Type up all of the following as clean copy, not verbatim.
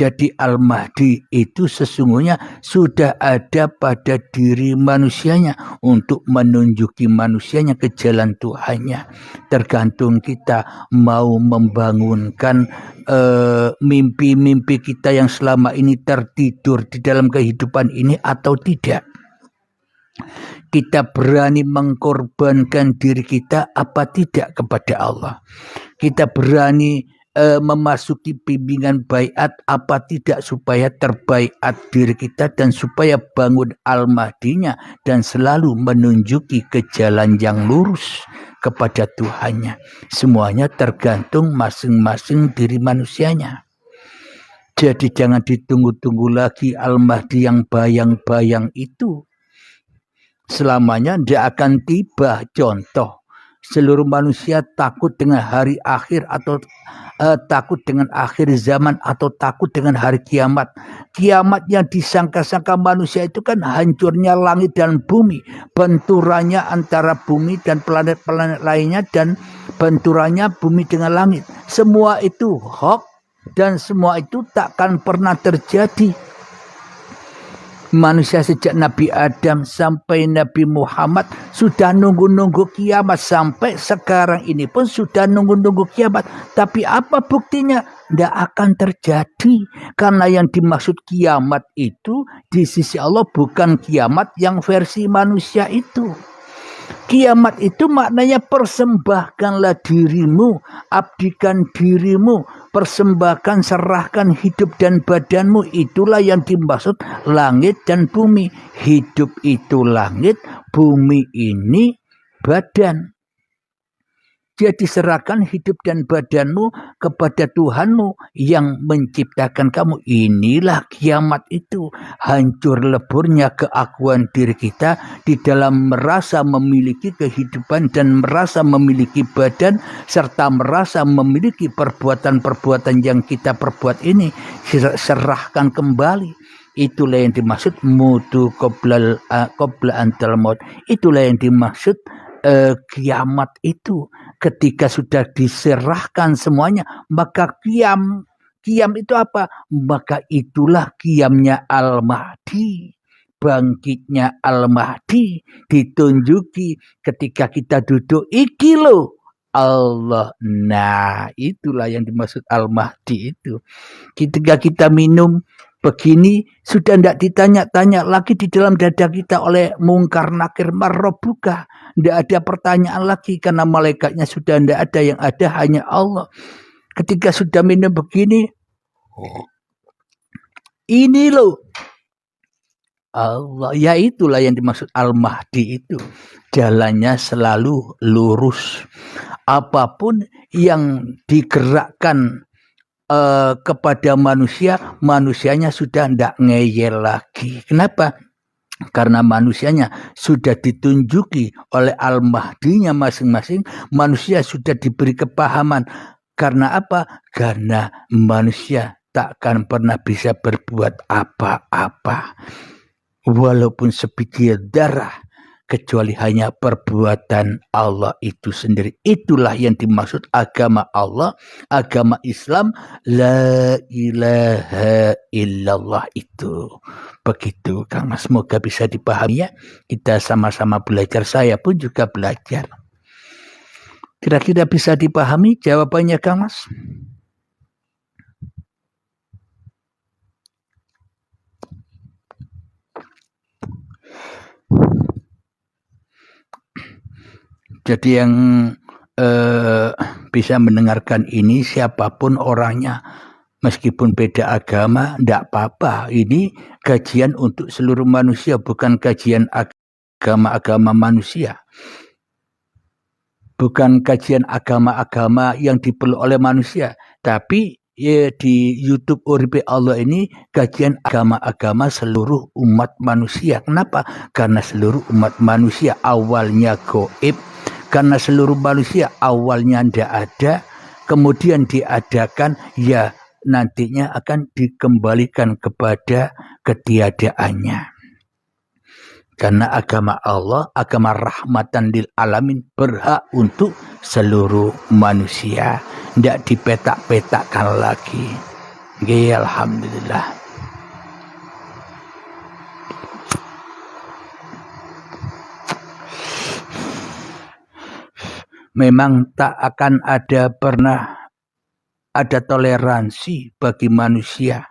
Jadi Al-Mahdi itu sesungguhnya sudah ada pada diri manusianya untuk menunjuki manusianya ke jalan Tuhannya. Tergantung kita mau membangunkan mimpi-mimpi kita yang selama ini tertidur di dalam kehidupan ini atau tidak. Kita berani mengkorbankan diri kita apa tidak kepada Allah. Kita berani memasuki bimbingan baiat apa tidak supaya terbaiat diri kita dan supaya bangun Al-Mahdinya dan selalu menunjuki ke jalan yang lurus kepada Tuhannya. Semuanya tergantung masing-masing diri manusianya. Jadi jangan ditunggu-tunggu lagi Al-Mahdi yang bayang-bayang itu. Selamanya tidak akan tiba. Contoh, seluruh manusia takut dengan hari akhir atau takut dengan akhir zaman atau takut dengan hari kiamat. Kiamat yang disangka-sangka manusia itu kan hancurnya langit dan bumi, benturannya antara bumi dan planet-planet lainnya dan benturannya bumi dengan langit. Semua itu hoax dan semua itu takkan pernah terjadi. Manusia sejak Nabi Adam sampai Nabi Muhammad sudah nunggu-nunggu kiamat. Sampai sekarang ini pun sudah nunggu-nunggu kiamat. Tapi apa buktinya? Tidak akan terjadi. Karena yang dimaksud kiamat itu di sisi Allah bukan kiamat yang versi manusia itu. Kiamat itu maknanya persembahkanlah dirimu, abdikan dirimu, persembahkan, serahkan hidup dan badanmu. Itulah yang dimaksud langit dan bumi. Hidup itu langit, bumi ini badan. Jadi serahkan hidup dan badanmu kepada Tuhanmu yang menciptakan kamu. Inilah kiamat itu. Hancur leburnya keakuan diri kita di dalam merasa memiliki kehidupan dan merasa memiliki badan serta merasa memiliki perbuatan-perbuatan yang kita perbuat ini. Serahkan kembali. Itulah yang dimaksud mutu qabla antal maut. Itulah yang dimaksud kiamat itu. Ketika sudah diserahkan semuanya, maka kiam itu apa? Maka itulah kiamnya Al-Mahdi. Bangkitnya Al-Mahdi ditunjuki ketika kita duduk. Iki loh Allah. Nah, itulah yang dimaksud Al-Mahdi itu. Ketika kita minum begini, sudah tidak ditanya-tanya lagi di dalam dada kita oleh mungkar nakir marrobuka. Tidak ada pertanyaan lagi karena malaikatnya sudah tidak ada, yang ada hanya Allah. Ketika sudah minum begini, ini loh Allah. Ya itulah yang dimaksud Al-Mahdi itu. Jalannya selalu lurus. Apapun yang digerakkan kepada manusia, manusianya sudah tidak ngeyel lagi. Kenapa? Karena manusianya sudah ditunjuki oleh Al-Mahdinya masing-masing. Manusia sudah diberi kepahaman. Karena apa? Karena manusia takkan pernah bisa berbuat apa-apa. Walaupun sebiji darah. Kecuali hanya perbuatan Allah itu sendiri. Itulah yang dimaksud agama Allah, agama Islam, la ilaha illallah itu. Begitu Kang Mas, semoga bisa dipahami ya. Kita sama-sama belajar, saya pun juga belajar. Kira-kira bisa dipahami jawabannya Kang Mas? Jadi yang bisa mendengarkan ini siapapun orangnya, meskipun beda agama, tidak apa-apa. Ini kajian untuk seluruh manusia, bukan kajian agama-agama manusia. Bukan kajian agama-agama yang diperlu oleh manusia. Tapi ya, di YouTube Uripe Allah ini kajian agama-agama seluruh umat manusia. Kenapa? Karena seluruh umat manusia awalnya gaib. Karena seluruh manusia awalnya tidak ada, kemudian diadakan, ya nantinya akan dikembalikan kepada ketiadaannya. Karena agama Allah, agama rahmatan lil alamin, berhak untuk seluruh manusia. Tidak dipetak-petakkan lagi. Nggih, alhamdulillah. Memang tak akan pernah ada toleransi bagi manusia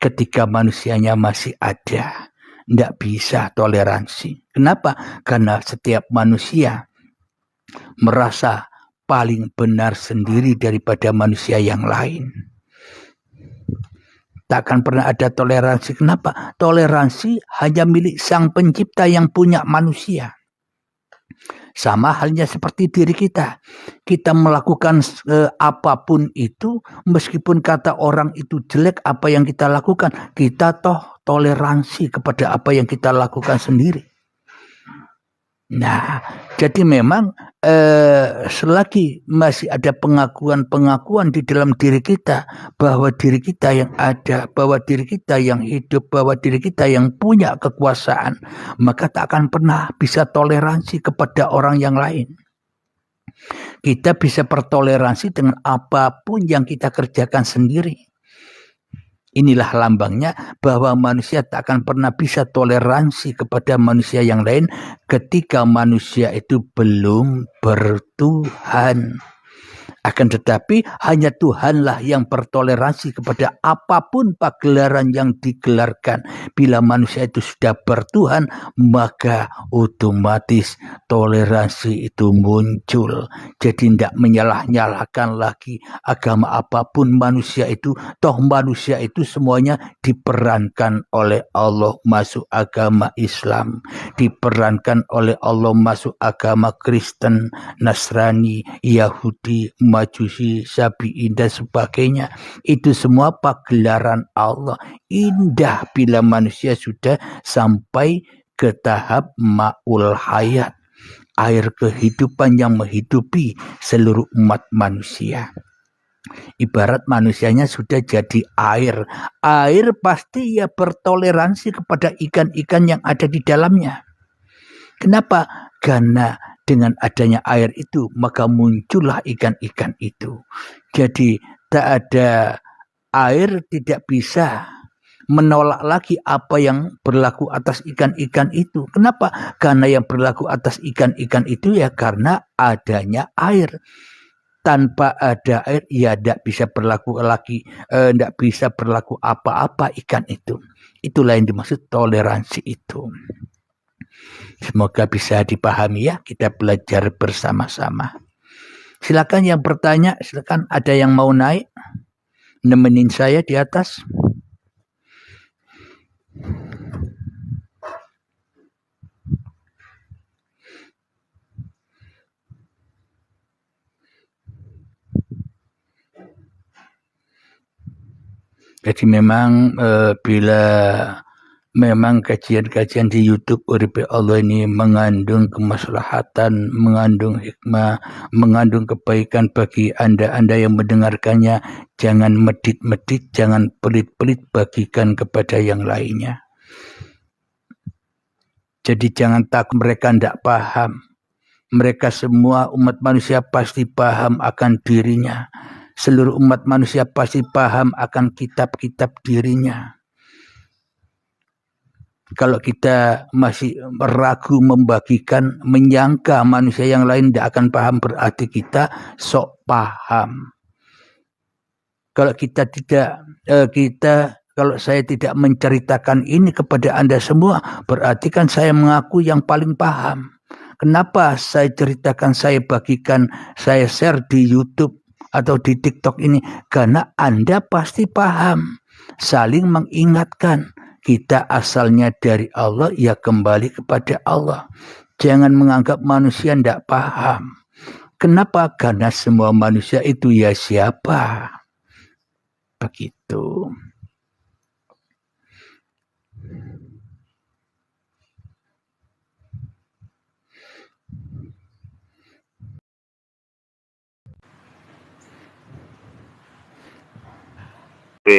ketika manusianya masih ada. Tidak bisa toleransi. Kenapa? Karena setiap manusia merasa paling benar sendiri daripada manusia yang lain. Tak akan pernah ada toleransi. Kenapa? Toleransi hanya milik Sang Pencipta yang punya manusia. Sama halnya seperti diri kita. Kita melakukan apapun itu, meskipun kata orang itu jelek apa yang kita lakukan, kita toh toleransi kepada apa yang kita lakukan sendiri. Nah, jadi memang selagi masih ada pengakuan-pengakuan di dalam diri kita bahwa diri kita yang ada, bahwa diri kita yang hidup, bahwa diri kita yang punya kekuasaan, maka tak akan pernah bisa toleransi kepada orang yang lain. Kita bisa bertoleransi dengan apapun yang kita kerjakan sendiri. Inilah lambangnya bahwa manusia tak akan pernah bisa toleransi kepada manusia yang lain ketika manusia itu belum bertuhan. Akan tetapi hanya Tuhanlah yang bertoleransi kepada apapun pagelaran yang digelarkan. Bila manusia itu sudah bertuhan, maka otomatis toleransi itu muncul. Jadi tidak menyalah-nyalahkan lagi agama apapun manusia itu. Toh manusia itu semuanya diperankan oleh Allah masuk agama Islam. Diperankan oleh Allah masuk agama Kristen, Nasrani, Yahudi, Majusi, Syafi'i dan sebagainya. Itu semua pagelaran Allah. Indah bila manusia sudah sampai ke tahap ma'ul hayat, air kehidupan yang menghidupi seluruh umat manusia. Ibarat manusianya sudah jadi air. Air pasti ya bertoleransi kepada ikan-ikan yang ada di dalamnya. Kenapa? Karena dengan adanya air itu, maka muncullah ikan-ikan itu. Jadi tak ada air tidak bisa menolak lagi apa yang berlaku atas ikan-ikan itu. Kenapa? Karena yang berlaku atas ikan-ikan itu ya karena adanya air. Tanpa ada air, ya tidak bisa berlaku lagi, tidak bisa berlaku apa-apa ikan itu. Itulah yang dimaksud toleransi itu. Semoga bisa dipahami ya, kita belajar bersama-sama. Silakan yang bertanya, silakan ada yang mau naik, nemenin saya di atas. Jadi memang bila memang kajian-kajian di YouTube Uripe Allah ini mengandung kemaslahatan, mengandung hikmah, mengandung kebaikan bagi Anda yang mendengarkannya. Jangan medit-medit, jangan pelit-pelit, bagikan kepada yang lainnya. Jadi jangan takut mereka tidak paham. Mereka semua umat manusia pasti paham akan dirinya. Seluruh umat manusia pasti paham akan kitab-kitab dirinya. Kalau kita masih ragu membagikan, menyangka manusia yang lain tidak akan paham, berarti kita sok paham. Kalau kalau saya tidak menceritakan ini kepada Anda semua, berarti kan saya mengaku yang paling paham. Kenapa saya ceritakan, saya bagikan, saya share di YouTube atau di TikTok ini? Karena Anda pasti paham. Saling mengingatkan. Kita asalnya dari Allah, ya kembali kepada Allah. Jangan menganggap manusia tidak paham. Kenapa? Karena semua manusia itu ya siapa? Begitu.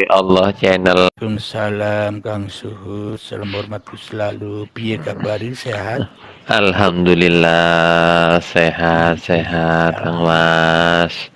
Allah channel. Waalaikumsalam Kang Suhud, salam hormat selalu. Piye kabari, sehat? Alhamdulillah sehat Kang Mas.